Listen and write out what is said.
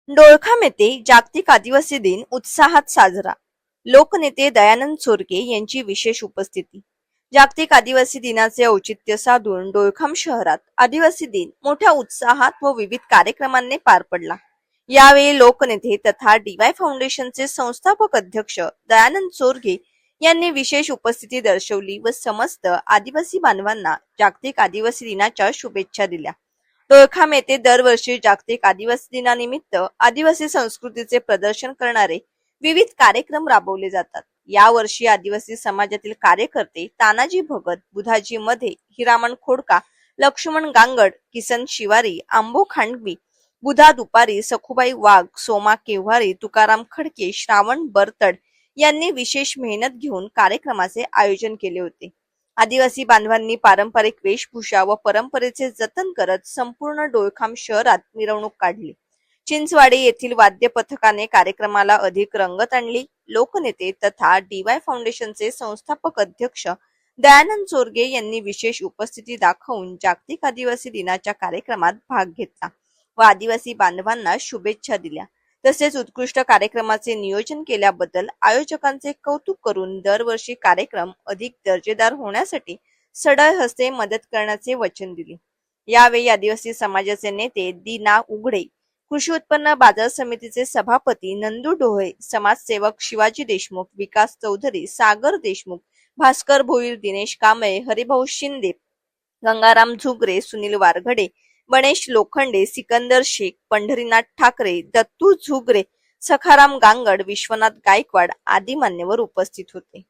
डोळखाम येथे जागतिक आदिवासी दिन उत्साहात साजरा. लोकनेते दयानंद सोरके यांची विशेष उपस्थिती. जागतिक आदिवासी दिनाचे औचित्य साधून डोळखाम शहरात आदिवासी दिन मोठ्या उत्साहात व विविध कार्यक्रमांनी पार पडला. यावेळी लोकनेते तथा DY फाउंडेशनचे संस्थापक अध्यक्ष दयानंद सोरके यांनी विशेष उपस्थिती दर्शवली व समस्त आदिवासी बांधवांना जागतिक आदिवासी दिनाच्या शुभेच्छा दिल्या. डोळखाम येथे दरवर्षी जागतिक आदिवासी दिनानिमित्त आदिवासी संस्कृतीचे प्रदर्शन करणारे विविध कार्यक्रम राबवले जातात. यावर्षी आदिवासी समाजातील कार्यकर्ते तानाजी भगत, बुधाजी मध्ये, हिरामण खोडका, लक्ष्मण गांगड, किसन शिवारी, आंबो खांडवी, बुधा दुपारी, सखुबाई वाघ, सोमा केव्हारी, तुकाराम खडके, श्रावण बरतड यांनी विशेष मेहनत घेऊन कार्यक्रमाचे आयोजन केले होते. आदिवासी बांधवांनी पारंपरिक वेशभूषा व परंपरेचे जतन करत संपूर्ण डोळखाम शहरात मिरवणूक काढली. चिंचवाडी येथील वाद्य पथकाने कार्यक्रमाला अधिक रंगत आणली. लोकनेते तथा DY फाउंडेशनचे संस्थापक अध्यक्ष दयानंद सोरके यांनी विशेष उपस्थिती दाखवून जागतिक आदिवासी दिनाच्या कार्यक्रमात भाग घेतला व आदिवासी बांधवांना शुभेच्छा दिल्या. तसेच उत्कृष्ट कार्यक्रमाचे नियोजन केल्याबद्दल आयोजकांचे कौतुक करून दरवर्षी कार्यक्रम अधिक दर्जेदार होण्यासाठी सढळ हस्ते मदत करण्याचे वचन दिले. यावेळी आदिवासी समाजाचे नेते दीना उघडे, कृषी उत्पन्न बाजार समितीचे सभापती नंदू डोळे, समाजसेवक शिवाजी देशमुख, विकास चौधरी, सागर देशमुख, भास्कर भोईर, दिनेश कांबळे, हरिभाऊ शिंदे, गंगाराम झुगरे, सुनील वारघडे, गणेश लोखंडे, सिकंदर शेख, पंढरीनाथ ठाकरे, दत्तू झुगरे, सखाराम गांगड, विश्वनाथ गायकवाड आदी मान्यवर उपस्थित होते.